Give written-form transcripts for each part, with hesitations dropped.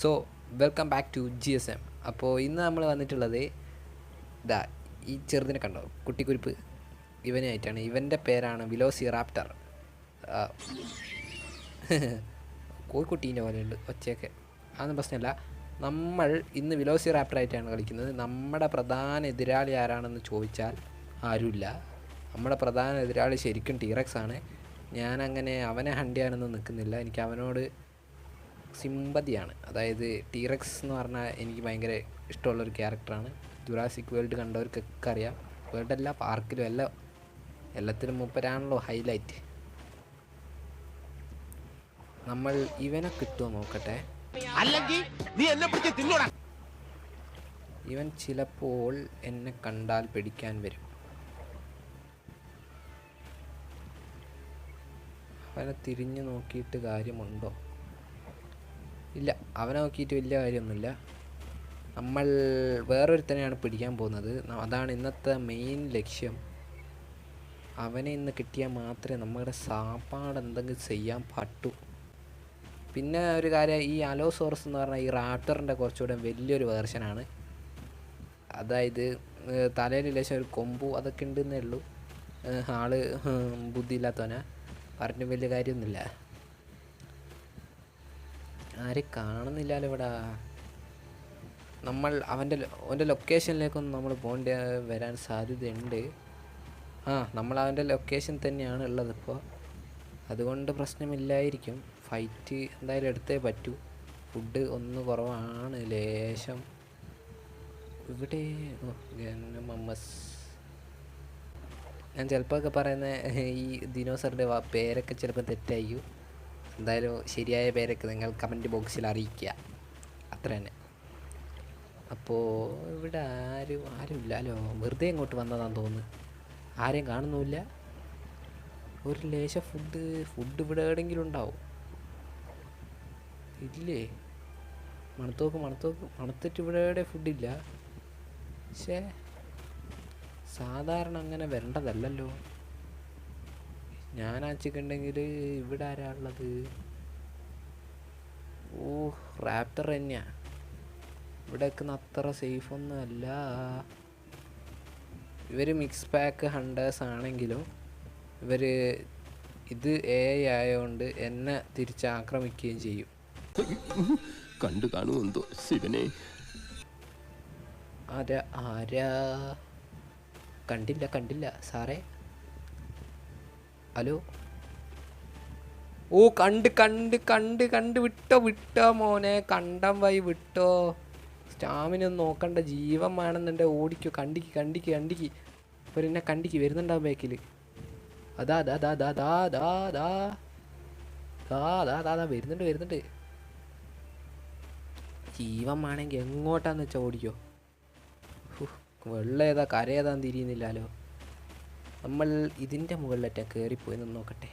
So welcome back to GSM. അപ്പോൾ ഇന്ന് നമ്മൾ വന്നിട്ടുള്ളത് ഇതാ ഈ ചെറുതിനെ കണ്ടോ, കുട്ടിക്കുരിപ്പ് ഇവനായിട്ടാണ്. ഇവൻ്റെ പേരാണ് വെലോസിറാപ്റ്റർ. കോഴിക്കുട്ടീൻ്റെ പോലെയുണ്ട് ഒച്ചയൊക്കെ, അതൊന്നും പ്രശ്നമില്ല. നമ്മൾ ഇന്ന് വെലോസിറാപ്റ്ററായിട്ടാണ് കളിക്കുന്നത്. നമ്മുടെ പ്രധാന എതിരാളി ആരാണെന്ന് ചോദിച്ചാൽ ആരുമില്ല. നമ്മുടെ പ്രധാന എതിരാളി ശരിക്കും ടീറക്സ് ആണ്. ഞാനങ്ങനെ അവനെ ഹണ്ട് ചെയ്യാനൊന്നും നിൽക്കുന്നില്ല. എനിക്ക് അവനോട് സിമ്പതിയാണ്. അതായത് ടീറക്സ് എന്ന് പറഞ്ഞാൽ എനിക്ക് ഭയങ്കര ഇഷ്ടമുള്ളൊരു ക്യാരക്ടറാണ്. ജുറാസിക് വേൾഡ് കണ്ടവർക്കൊക്കെ അറിയാം. വേൾഡല്ല, പാർക്കിലും എല്ലാത്തിലും മൂപ്പരാണല്ലോ ഹൈലൈറ്റ്. നമ്മൾ ഇവനെ കിട്ടുമോ നോക്കട്ടെ. ഇവൻ ചിലപ്പോൾ എന്നെ കണ്ടാൽ പിടിക്കാൻ വരും. അവനെ തിരിഞ്ഞു നോക്കിയിട്ട് കാര്യമുണ്ടോ? ഇല്ല, അവനെ നോക്കിയിട്ട് വലിയ കാര്യമൊന്നുമില്ല. നമ്മൾ വേറൊരുത്തനെയാണ് പിടിക്കാൻ പോകുന്നത്. അതാണ് ഇന്നത്തെ മെയിൻ ലക്ഷ്യം. അവനെ ഇന്ന് കിട്ടിയാൽ മാത്രമേ നമ്മുടെ സാപ്പാട് എന്തെങ്കിലും ചെയ്യാൻ പറ്റൂ. പിന്നെ ഒരു കാര്യം, ഈ അലോസോറസ് എന്ന് പറഞ്ഞാൽ ഈ റാപ്റ്ററിൻ്റെ കുറച്ചുകൂടെ വലിയൊരു വേർഷനാണ്. അതായത് തലയിൽ ലേശം ഒരു കൊമ്പു അതൊക്കെ ഉണ്ടെന്നേ ഉള്ളൂ. ആള് ബുദ്ധിയില്ലാത്തവനാ, പറഞ്ഞിട്ട് വലിയ കാര്യമൊന്നുമില്ല. ആരും കാണുന്നില്ലല്ലോ ഇവിടെ. നമ്മൾ അവൻ്റെ ലൊക്കേഷനിലേക്കൊന്നും നമ്മൾ പോകേണ്ടി വരാൻ സാധ്യതയുണ്ട്. നമ്മൾ അവൻ്റെ ലൊക്കേഷൻ തന്നെയാണ് ഉള്ളത് ഇപ്പോൾ. അതുകൊണ്ട് പ്രശ്നമില്ലായിരിക്കും. ഫൈറ്റ് എന്തായാലും എടുത്തേ പറ്റൂ. ഫുഡ് ഒന്ന് കുറവാണ് ലേശം. ഇവിടെ മമ്മസ്, ഞാൻ ചിലപ്പോൾ പറയുന്ന ഈ ദിനോസറിൻ്റെ പേരൊക്കെ ചിലപ്പോൾ തെറ്റായിരിക്കും. എന്തായാലും ശരിയായ പേരൊക്കെ നിങ്ങൾ കമൻറ്റ് ബോക്സിൽ അറിയിക്കുക, അത്ര തന്നെ. അപ്പോൾ ഇവിടെ ആരുമില്ലല്ലോ, വെറുതെ ഇങ്ങോട്ട് വന്നതാണെന്ന് തോന്നുന്നു. ആരെയും കാണുന്നുമില്ല. ഒരു ലേശം ഫുഡ് ഇവിടെ എവിടെയെങ്കിലും ഉണ്ടാവും. ഇല്ലേ, മണത്തിട്ട് ഇവിടെ എവിടെ ഫുഡില്ല. പക്ഷേ സാധാരണ അങ്ങനെ വരേണ്ടതല്ലല്ലോ. ഞാനാച്ചിട്ടുണ്ടെങ്കിൽ ഇവിടെ ആരാ ഉള്ളത്? റാപ്റ്റർ തന്നെയാണ്. ഇവിടെ നിൽക്കുന്ന അത്ര സേഫൊന്നും അല്ല. ഇവർ മിക്സ് പാക്ക് ഹണ്ടേഴ്സ് ആണെങ്കിലും ഇത് ആയതുകൊണ്ട് എന്നെ തിരിച്ചാക്രമിക്കുകയും ചെയ്യും. കണ്ടു കാണുമെന്തോ ശിവനെ. ആരാ? കണ്ടില്ല സാറേ. ഹലോ. കണ്ട് വിട്ടോ മോനെ, കണ്ടം വൈ വിട്ടോ. സ്റ്റാമിനൊന്നും നോക്കണ്ട, ജീവൻ വേണമെന്നുണ്ടെ ഓടിക്കോ. കണ്ടിക്ക് ഇപ്പോൾ എന്നെ കണ്ടിക്ക് വരുന്നുണ്ടാവും ബാക്കിൽ. അതാ വരുന്നുണ്ട്. ജീവൻ വേണമെങ്കിൽ എങ്ങോട്ടാന്ന് വെച്ചാൽ ഓടിക്കോ. വെള്ളം ഏതാ കര ഏതാന്ന് തിരിയുന്നില്ലല്ലോ. നമ്മൾ ഇതിൻ്റെ മുകളിലേറ്റാ കയറിപ്പോയി നിന്ന് നോക്കട്ടെ.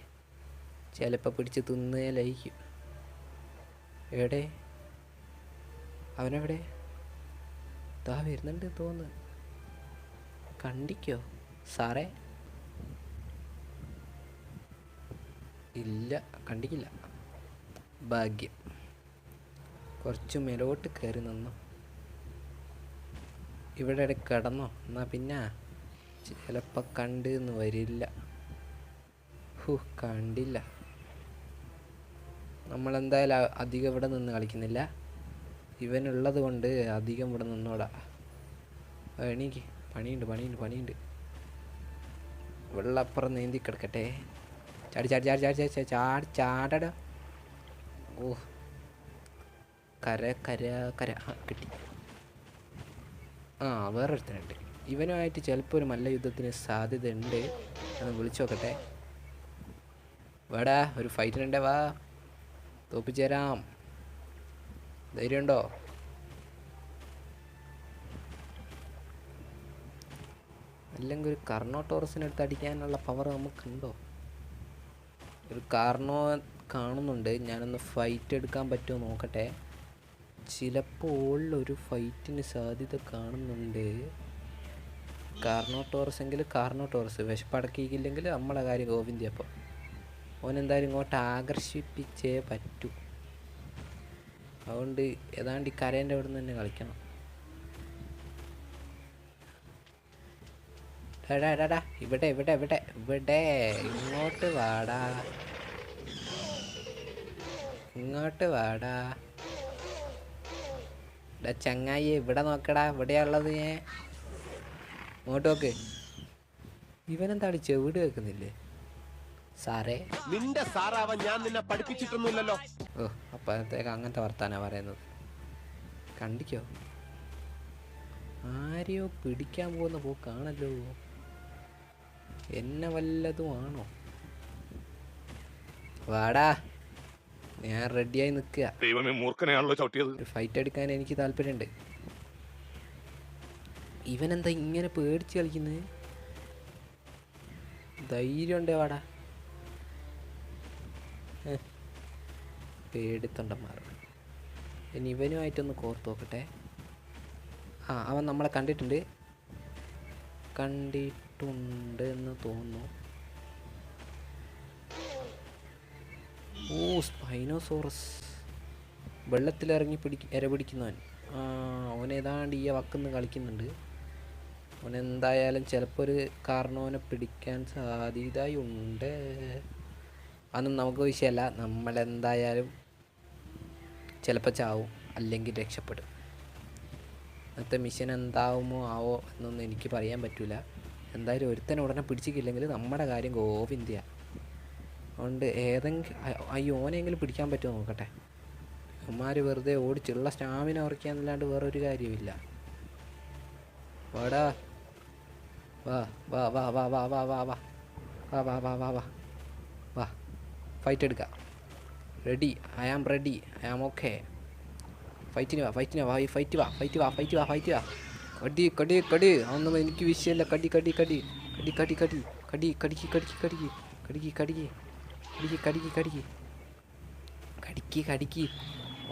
ചിലപ്പോൾ പിടിച്ച് തിന്നേലായിരിക്കും. എവിടെ അവനെവിടെ? ദാ വരുന്നുണ്ട് തോന്നുന്നു. കണ്ടിക്കോ സാറേ? ഇല്ല, കണ്ടിക്കില്ല. ഭാഗ്യം. കുറച്ച് മേലോട്ട് കയറി നിന്നോ. ഇവിടെ കിടന്നോ. എന്നാൽ പിന്നെ ചിലപ്പോൾ കണ്ടെന്ന് വരില്ല. കണ്ടില്ല. നമ്മളെന്തായാലും അധികം ഇവിടെ നിന്ന് കളിക്കുന്നില്ല. ഇവനുള്ളത് കൊണ്ട് അധികം ഇവിടെ നിന്നോടാ. എണീക്ക്, പണിയുണ്ട്. വെള്ളപ്പുറം നീന്തി കിടക്കട്ടെ. ചാടടാ. കര കിട്ടി. വേറൊരുത്തനുണ്ട്. ഇവനുമായിട്ട് ചിലപ്പോൾ ഒരു മല്ലയുദ്ധത്തിന് സാധ്യതയുണ്ട്. ഒന്ന് വിളിച്ചു നോക്കട്ടെ. വേടാ, ഒരു ഫൈറ്റിനുണ്ടേ, വാ, തോപ്പിച്ചേരാം. ധൈര്യമുണ്ടോ? അല്ലെങ്കിൽ ഒരു കർണോട്ടോറസിനെടുത്ത് അടിക്കാനുള്ള പവർ നമുക്കുണ്ടോ? ഒരു കാർണോ കാണുന്നുണ്ട്. ഞാനൊന്ന് ഫൈറ്റ് എടുക്കാൻ പറ്റുമോ നോക്കട്ടെ. ചിലപ്പോൾ ഒരു ഫൈറ്റിന് സാധ്യത കാണുന്നുണ്ട്. കാർണോട്ടോറസ് വിശപ്പടക്കിയില്ലെങ്കിൽ നമ്മളെ കാര്യം ഗോവിന്ദി. അപ്പോൾ ഓനെന്തായാലും ഇങ്ങോട്ട് ആകർഷിപ്പിച്ചേ പറ്റൂ. അതുകൊണ്ട് ഏതാണ്ട് ഈ കരേൻ്റെ അവിടെ നിന്ന് തന്നെ കളിക്കണം. എടാ ഇവിടെ ഇവിടെ ഇവിടെ ഇവിടെ ഇങ്ങോട്ട് വാടാ, ഇങ്ങോട്ട് വാടാ. ചങ്ങായി ഇവിടെ നോക്കടാ, ഇവിടെയുള്ളത് ഞാൻ ഇങ്ങോട്ട് നോക്ക്. ഇവനെന്താണ് ചെവിട് വെക്കുന്നില്ലേ സാറേ? നിന്റെ സാറാവാൻ ഞാൻ നിന്നെ പഠിപ്പിച്ചിട്ടൊന്നുമില്ലല്ലോ. ഓ അപ്പോഴത്തേക്ക് അങ്ങനത്തെ വർത്താനാ പറയുന്നത്. കണ്ടിക്കോ, ആരെയോ പിടിക്കാൻ പോകുന്ന പോക്കാണല്ലോ. എന്നെ വല്ലതും ആണോ? വാടാ, ഞാൻ റെഡിയായി നിൽക്കുക. ദൈവമേ, മൂർഖനെയാണല്ലോ ചവിട്ടിയത്. ഒരു ഫൈറ്റ് എടുക്കാൻ എനിക്ക് താല്പര്യമുണ്ട്. ഇവനെന്താ ഇങ്ങനെ പേടിച്ച് കളിക്കുന്നത്? ധൈര്യം ഉണ്ടേ വാടാ. പേടിത്തൊണ്ടന്മാർ. ഇനി ഇവനുമായിട്ടൊന്ന് കോർത്ത് നോക്കട്ടെ. ആ, അവൻ നമ്മളെ കണ്ടിട്ടുണ്ട് എന്ന് തോന്നുന്നു. ഓ, സ്പൈനോസോറസ്. വെള്ളത്തിലിറങ്ങി ഇര പിടിക്കുന്നവൻ. അവനേതാണ്ട് ഈ വക്കുന്ന് കളിക്കുന്നുണ്ട്. അവനെന്തായാലും ചിലപ്പോൾ ഒരു കാരണവനെ പിടിക്കാൻ സാധ്യതയുണ്ട്. അതൊന്നും നമുക്ക് വിഷയമല്ല. നമ്മളെന്തായാലും ചിലപ്പോൾ ചാവും, അല്ലെങ്കിൽ രക്ഷപ്പെടും. ഇന്നത്തെ മിഷൻ എന്താവുമോ ആവോ എന്നൊന്നും എനിക്ക് പറയാൻ പറ്റില്ല. എന്തായാലും ഒരുത്തനെ ഉടനെ പിടിച്ചിട്ടില്ലെങ്കിൽ നമ്മുടെ കാര്യം ഗോവിന്ദയ. അതുകൊണ്ട് ഓനെങ്കിലും പിടിക്കാൻ പറ്റുമോ നോക്കട്ടെ. അമ്മമാർ വെറുതെ ഓടിച്ചുള്ള സ്റ്റാമിന ഉറക്കാന്നല്ലാണ്ട് വേറൊരു കാര്യമില്ല. വാടാ, വാ വാ വാ വാ വാ വാ വാ വാ വാ വാ വാ വാ വാ വാ, ഫൈറ്റ് എടുക്കാം. Ready, I am ready, I am okay. ഫൈറ്റിന് വാ, ഫൈറ്റിന് വാ, ഫൈറ്റ് വാ, ഫൈറ്റ് വാ, ഫൈറ്റ് വാ, ഫൈറ്റ് വാ. കടി കടി കടി, അതൊന്നും എനിക്ക് വിഷയമല്ല. കടി കടി കടി കടി കടി കടി കടി കടിക്ക് കടിക്ക് കടിക്ക് കടിക്ക് കടിക്ക് കടിക്ക് കടിക്ക് കടിക്ക് കടിക്ക് കടിക്ക്.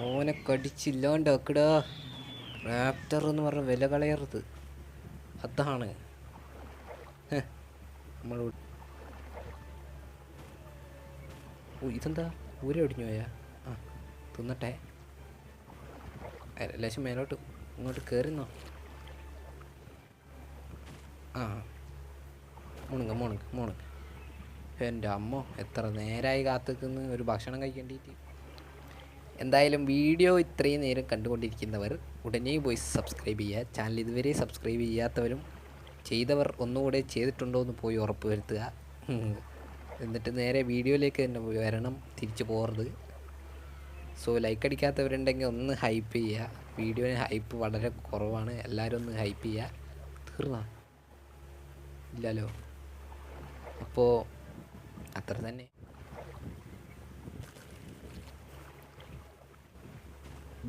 ഓനെ കടിച്ചില്ലാണ്ട് വെക്കടാ. റാപ്റ്റർ എന്ന് പറഞ്ഞ വില കളയരുത്. അതാണ് നമ്മൾ. ഓ, ഇതെന്താ ഊര ഒടിഞ്ഞു പോയാ? ആ, തിന്നട്ടെ. ലേശം മേലോട്ട് ഇങ്ങോട്ട് കയറിന്നോ. ആ, മുണുങ്ങ മുണുങ്ങ മുണുങ്ങ. എൻ്റെ അമ്മോ, എത്ര നേരമായി കാത്തിക്കുന്നു ഒരു ഭക്ഷണം കഴിക്കേണ്ടിയിട്ട്. എന്തായാലും വീഡിയോ ഇത്രയും നേരം കണ്ടുകൊണ്ടിരിക്കുന്നവർ ഉടനെ പോയി സബ്സ്ക്രൈബ് ചെയ്യുക. ചാനൽ ഇതുവരെ സബ്സ്ക്രൈബ് ചെയ്യാത്തവരും ചെയ്തവർ ഒന്നുകൂടെ ചെയ്തിട്ടുണ്ടോ എന്ന് പോയി ഉറപ്പ് വരുത്തുക. എന്നിട്ട് നേരെ വീഡിയോയിലേക്ക് തന്നെ വരണം, തിരിച്ചു പോകരുത്. സോ ലൈക്ക് അടിക്കാത്തവരുണ്ടെങ്കിൽ ഒന്ന് ഹൈപ്പ് ചെയ്യുക. വീഡിയോന് ഹൈപ്പ് വളരെ കുറവാണ്, എല്ലാവരും ഒന്ന് ഹൈപ്പ് ചെയ്യുക. തീർന്നാ ഇല്ലല്ലോ. അപ്പോൾ അത്ര തന്നെ.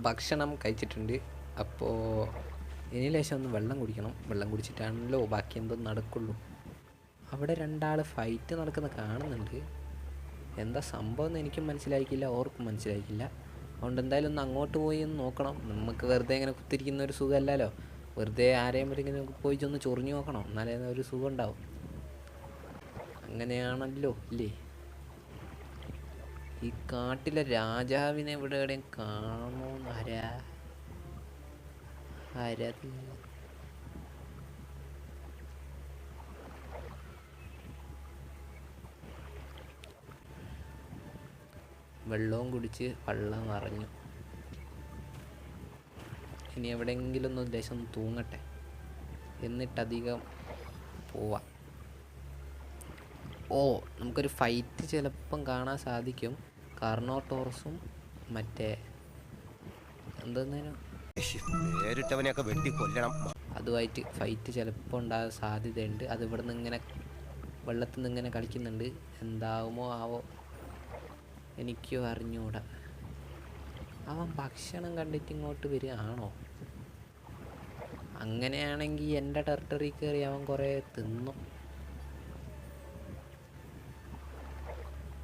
ഭക്ഷണം കഴിച്ചിട്ടുണ്ട്. അപ്പോൾ ഇനി ലേശം ഒന്ന് വെള്ളം കുടിക്കണം. വെള്ളം കുടിച്ചിട്ടാണല്ലോ ബാക്കി എന്തോ നടക്കുള്ളൂ. അവിടെ രണ്ടാൾ ഫൈറ്റ് നടക്കുന്ന കാണുന്നുണ്ട്. എന്താ സംഭവം എന്ന് എനിക്കും മനസ്സിലായിക്കില്ല, ഓർക്കും മനസ്സിലായിക്കില്ല. അതുകൊണ്ട് എന്തായാലും ഒന്ന് അങ്ങോട്ട് പോയി ഒന്ന് നോക്കണം. നമുക്ക് വെറുതെ ഇങ്ങനെ കുത്തിരിക്കുന്ന ഒരു സുഖമല്ലല്ലോ. വെറുതെ ആരെയും ഇങ്ങനെ പോയി ഒന്ന് ചൊറിഞ്ഞു നോക്കണം, എന്നാലേ ഒരു സുഖം ഉണ്ടാവും. അങ്ങനെയാണല്ലോ ഇല്ലേ? ഈ കാട്ടിലെ രാജാവിനെ ഇവിടെ എവിടെയും കാണുമോന്ന് ആരത്? വെള്ളവും കുടിച്ച് വെള്ളം നിറഞ്ഞു. ഇനി എവിടെയെങ്കിലും ഒന്ന് ഉദ്ദേശം ഒന്ന് തൂങ്ങട്ടെ, എന്നിട്ടധികം പോവാം. ഓ, നമുക്കൊരു ഫൈറ്റ് ചിലപ്പം കാണാൻ സാധിക്കും. കാർണോട്ടോറസും മറ്റേ എന്തെന്നേനും നേരിട്ടവനെയൊക്കെ വെട്ടി കൊല്ലണം. അതുമായിട്ട് ഫൈറ്റ് ചിലപ്പോൾ ഉണ്ടാകാൻ സാധ്യതയുണ്ട്. അത് ഇവിടെ നിന്ന് ഇങ്ങനെ വെള്ളത്തിൽ നിന്ന് ഇങ്ങനെ കളിക്കുന്നുണ്ട്. എന്താവുമോ ആവോ, എനിക്കും അറിഞ്ഞൂടാ. അവൻ ഭക്ഷണം കണ്ടിട്ട് ഇങ്ങോട്ട് വരികയാണോ? അങ്ങനെയാണെങ്കിൽ എൻ്റെ ടെറിട്ടറി കയറി അവൻ കുറേ തിന്നു.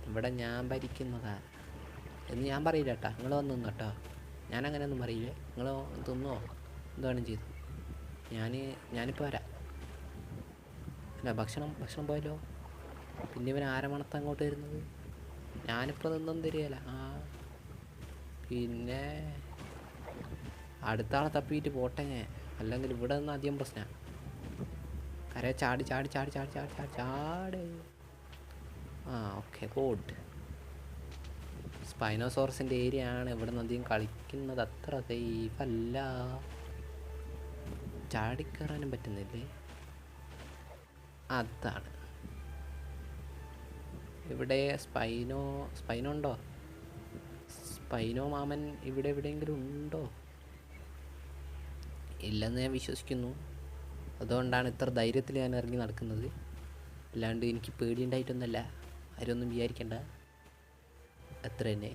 ഇവിടെ ഞാൻ ഭരിക്കുന്നതാ എന്ന് ഞാൻ പറയില്ല കേട്ടോ. നിങ്ങൾ വന്ന് നിന്നു കേട്ടോ. ഞാനങ്ങനെയൊന്നും പറയില്ലേ. നിങ്ങൾ തിന്നോ എന്താണ് ചെയ്തു. ഞാനിപ്പോൾ വരാം. അല്ല, ഭക്ഷണം പോയല്ലോ. പിന്നെ ഇവൻ ആരമണത്ത് അങ്ങോട്ട് വരുന്നത്? ഞാനിപ്പോൾ നിന്നൊന്നും തരികയില്ല. പിന്നെ അടുത്ത ആളെ തപ്പിയിട്ട് പോട്ടെ ഞാൻ, അല്ലെങ്കിൽ ഇവിടെ നിന്ന് അധികം പ്രശ്നമാണ്. കരയെ ചാടി ചാടി ചാടി ചാടി ചാടി ചാടി ചാടി. ആ ഓക്കെ ഗുഡ്. സ്പൈനോസോറസിൻ്റെ ഏരിയ ആണ്. ഇവിടെ നിന്ന് അധികം കളിക്കുന്നത് അത്ര സേഫ് അല്ല. ചാടിക്കയറാനും പറ്റുന്നില്ലേ? അതാണ് ഇവിടെ സ്പൈനോ ഉണ്ടോ? സ്പൈനോ മാമൻ ഇവിടെ എവിടെയെങ്കിലും ഉണ്ടോ? ഇല്ലെന്ന് ഞാൻ വിശ്വസിക്കുന്നു. അതുകൊണ്ടാണ് ഇത്ര ധൈര്യത്തിൽ ഞാൻ ഇറങ്ങി നടക്കുന്നത്. അല്ലാണ്ട് എനിക്ക് പേടിയുണ്ടായിട്ടൊന്നുമല്ല, ആരൊന്നും വിചാരിക്കണ്ട, അത്ര തന്നെ.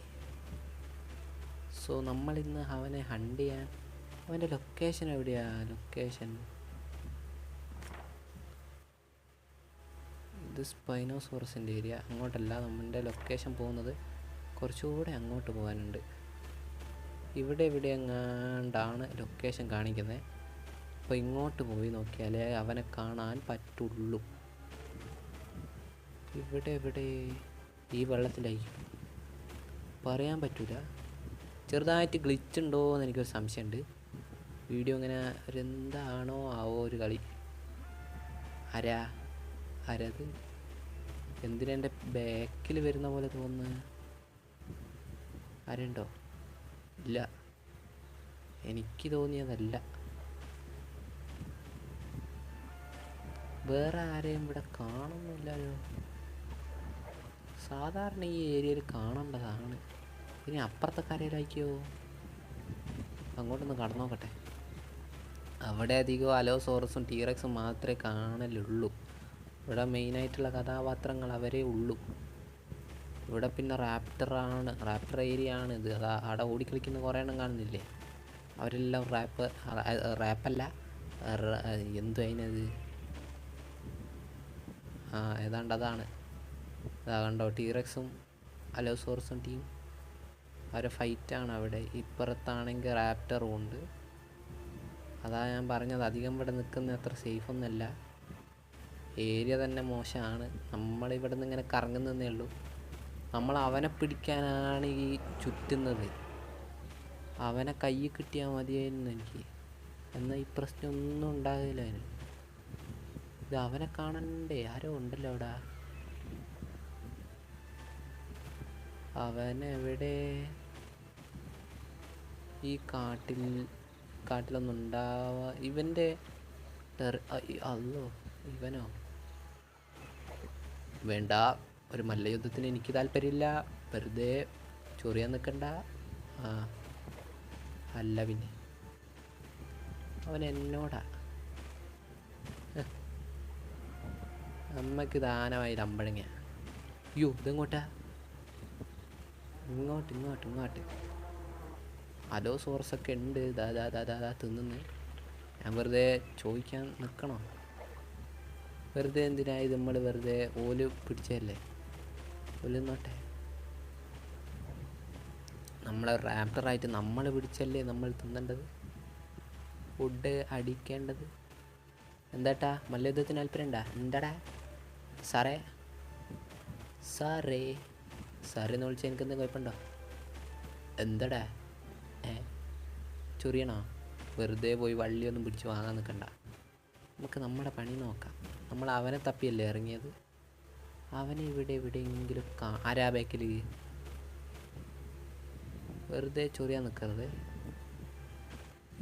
സോ നമ്മളിന്ന് അവനെ ഹണ്ട് ചെയ്യാൻ, അവൻ്റെ ലൊക്കേഷൻ എവിടെയാ? ലൊക്കേഷൻ ഇത് സ്പൈനോസോറസിൻ്റെ ഏരിയ. അങ്ങോട്ടല്ല, നമ്മുടെ ലൊക്കേഷൻ പോകുന്നത് കുറച്ചുകൂടെ അങ്ങോട്ട് പോകാനുണ്ട്. ഇവിടെ എവിടെ എങ്ങാണ്ടാണ് ലൊക്കേഷൻ കാണിക്കുന്നത്. അപ്പോൾ ഇങ്ങോട്ട് പോയി നോക്കിയാലേ അവനെ കാണാൻ പറ്റുള്ളൂ. ഇവിടെ എവിടെ? ഈ വെള്ളത്തിലായിരിക്കും, പറയാൻ പറ്റില്ല. ചെറുതായിട്ട് ഗ്ലിച്ച് ഉണ്ടോ എന്ന് എനിക്കൊരു സംശയമുണ്ട്. വീഡിയോ ഇങ്ങനെ ഒരു എന്താണോ ആവോ ഒരു കളി. ആരത്? എന്തിനെൻ്റെ ബാക്കിൽ വരുന്ന പോലെ തോന്നുന്നു? ആരുണ്ടോ? ഇല്ല, എനിക്ക് തോന്നിയതല്ല. വേറെ ആരെയും ഇവിടെ കാണുന്നില്ലല്ലോ. സാധാരണ ഈ ഏരിയയിൽ കാണേണ്ടതാണ്. ഇനി അപ്പുറത്തെ കരയിലായിക്കോ? അങ്ങോട്ടൊന്ന് കടന്നു നോക്കട്ടെ. അവിടെ അധികം അലോസോറസും ടീറക്സും മാത്രമേ കാണലുള്ളൂ. ഇവിടെ മെയിനായിട്ടുള്ള കഥാപാത്രങ്ങൾ അവരേ ഉള്ളൂ. ഇവിടെ പിന്നെ റാപ്റ്റർ ഏരിയ ആണ് ഇത്. അതാ അവിടെ ഓടിക്കളിക്കുന്ന കുറേ എണ്ണം കാണുന്നില്ലേ? അവരെല്ലാം റാപ്പല്ല, എന്തു അതിനത്? ഏതാണ്ട് അതാണ്. അതാ കണ്ടോ, ടീറക്സും അലോസോറസും ടീം അവരെ ഫൈറ്റാണ് അവിടെ. ഇപ്പുറത്താണെങ്കിൽ റാപ്റ്ററും ഉണ്ട്. അതാ ഞാൻ പറഞ്ഞത്, അധികം ഇവിടെ നിൽക്കുന്ന അത്ര സേഫൊന്നുമല്ല. ഏരിയ തന്നെ മോശമാണ്. നമ്മളിവിടെ നിന്ന് ഇങ്ങനെ കറങ്ങുന്നതേ ഉള്ളൂ. നമ്മൾ അവനെ പിടിക്കാനാണ് ഈ ചുറ്റുന്നത്. അവനെ കയ്യിൽ കിട്ടിയാൽ മതിയായിരുന്നു എനിക്ക്. എന്നാൽ ഈ പ്രശ്നമൊന്നും ഉണ്ടാകില്ല അതിന്. ഇത് അവനെ കാണണ്ടേ? ആരോ ഉണ്ടല്ലോ അവിടെ. അവനെവിടെ? ഈ കാട്ടിലൊന്നും ഉണ്ടാവാ. ഇവൻ്റെ അല്ലോ, ഇവനോ? വേണ്ട, ഒരു മല്ലയുദ്ധത്തിന് എനിക്ക് താല്പര്യമില്ല. വെറുതെ ചൊറിയാൻ നിൽക്കണ്ട. അല്ല പിന്നെ അവൻ എന്നോടാ. അമ്മക്ക് ദാനമായി അമ്പഴങ്ങ. അയ്യോ, ഇതെങ്ങോട്ടാ? ഇങ്ങോട്ട്. അലോസോറസൊക്കെ ഉണ്ട്. ദാ തിന്നുന്നു. ഞാൻ വെറുതെ ചോദിക്കാൻ നിൽക്കണോ? വെറുതെ എന്തിനായി നമ്മൾ വെറുതെ ഓല് പിടിച്ചതല്ലേ? ഓലിന്നോട്ടെ. നമ്മളെ റാപ്റ്ററായിട്ട് നമ്മൾ പിടിച്ചല്ലേ നമ്മൾ തിന്നേണ്ടത്, ഫുഡ് അടിക്കേണ്ടത്. എന്താട്ടാ, മല്ലയുദ്ധത്തിന് താല്പര്യമുണ്ടാ? എന്താടാ സാറേ എന്ന് വിളിച്ചാൽ എനിക്ക് എന്തെങ്കിലും കുഴപ്പമുണ്ടോ? എന്താടാ ചൊറിയണോ? വെറുതെ പോയി വള്ളിയൊന്നും പിടിച്ച് വാങ്ങാൻ നിൽക്കണ്ട. നമുക്ക് നമ്മുടെ പണി നോക്കാം. നമ്മൾ അവനെ തപ്പിയല്ലേ ഇറങ്ങിയത്. അവനെ എവിടെയെങ്കിലും ആരാ ബാക്കിൽ? വെറുതെ ചൊറിയാൻ നിൽക്കരുത്.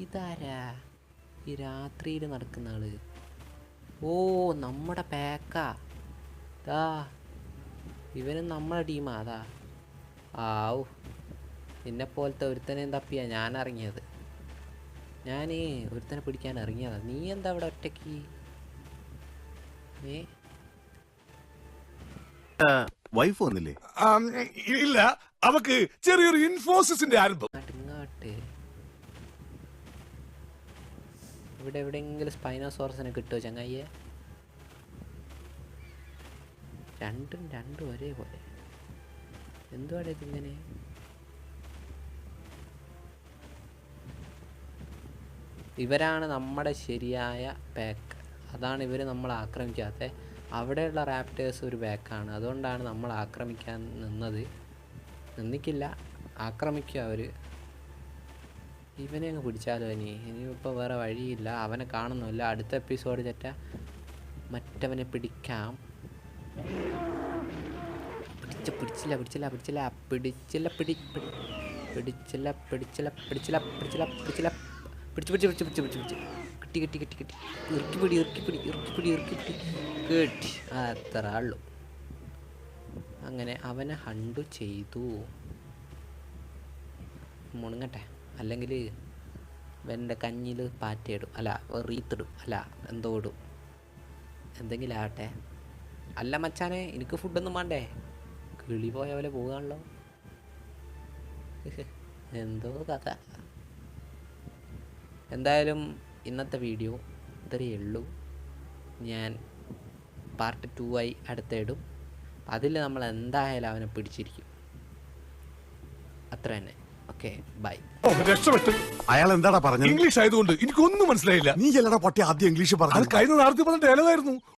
ഇതാരാ ഈ രാത്രിയിൽ നടക്കുന്ന ആള്? ഓ, നമ്മുടെ പാക്കാ. ഇവനും നമ്മളെ ടീമാ. ആവു, എന്നെപ്പോലത്തെ ഒരുത്തനെയും തപ്പിയാ ഞാൻ ഇറങ്ങിയത്. ഞാൻ ഒരുത്തനെ പിടിക്കാൻ ഇറങ്ങിയതാ. നീ എന്താ അവിടെ ഒറ്റയ്ക്ക്? വൈഫ് വന്നില്ലേ? ഇല്ല, അവക്ക് ചെറിയൊരു ഇൻഫോസിസിന്റെ ആരംഭം. ഇങ്ങോട്ട് ഇവിടെ എവിടെയെങ്കിലും സ്പൈനോസോറസിനെ കിട്ടുമോ ചങ്ങായിയെ? രണ്ടും ഒരേപോലെ. എന്തുവാടേ ഇതിങ്ങനെ? ഇവരാണ് നമ്മുടെ ശരിയായ പാക്ക്. അതാണ് ഇവർ നമ്മളെ ആക്രമിക്കാത്ത. അവിടെയുള്ള റാപ്റ്റേഴ്സ് ഒരു പാക്കാണ്. അതുകൊണ്ടാണ് നമ്മൾ ആക്രമിക്കാൻ നിന്നിക്കില്ല. ആക്രമിക്കുക അവർ. ഇവനെ അങ്ങ് പിടിച്ചാലോ ഇനിയിപ്പോൾ വേറെ വഴിയില്ല. അവനെ കാണുന്നില്ല. അടുത്ത എപ്പിസോഡ് ചേട്ട മറ്റവനെ പിടിക്കാം. പിടിച്ചില്ല പിടിച്ചില്ല പിടിച്ചില്ല പിടിച്ചില്ല പിടി പിടിച്ചില്ല പിടിച്ചില്ല പിടിച്ചില്ല പിടിച്ചില്ല പിടിച്ചില്ല പിടിച്ച് പിടിച്ച് പിടിച്ച് പിടിച്ച് പിടിച്ച് കിട്ടി കിട്ടി കിട്ടി കിട്ടി ഇറുക്കിപ്പിടി ഇറുക്കിപ്പിടി ഇറുക്കിപ്പിടി ഇറുക്കിപ്പിടി കിട്ടി. അത്ര ഉള്ളൂ. അങ്ങനെ അവനെ ഹണ്ട് ചെയ്തു. മുണങ്ങട്ടെ, അല്ലെങ്കിൽ എൻ്റെ കഞ്ഞിൽ പാറ്റയിടും, അല്ല റീത്തിടും, അല്ല എന്തോ ഇടും, എന്തെങ്കിലും ആവട്ടെ. അല്ല മച്ചാനെ, എനിക്ക് ഫുഡൊന്നും വേണ്ടേ? കിളി പോയ പോലെ പോകാണല്ലോ. എന്തോ കഥ. എന്തായാലും ഇന്നത്തെ വീഡിയോ ഇത്രയേ ഉള്ളൂ. ഞാൻ പാർട്ട് 2 ആയി അടുത്തിടും. അതിൽ നമ്മൾ എന്തായാലും അവനെ പിടിച്ചിരിക്കും. അത്ര തന്നെ. Okay, bye. രക്ഷപ്പെട്ടു. അയാൾ എന്താടാ പറഞ്ഞത്? ഇംഗ്ലീഷ് ആയതുകൊണ്ട് എനിക്കൊന്നും മനസ്സിലായില്ല. നീ ചെല്ലടാ പൊട്ടി ആദ്യം ഇംഗ്ലീഷ് അത് പറഞ്ഞു. കഴിഞ്ഞ നാളത്തെ പറഞ്ഞ ഡയലോഗായിരുന്നു.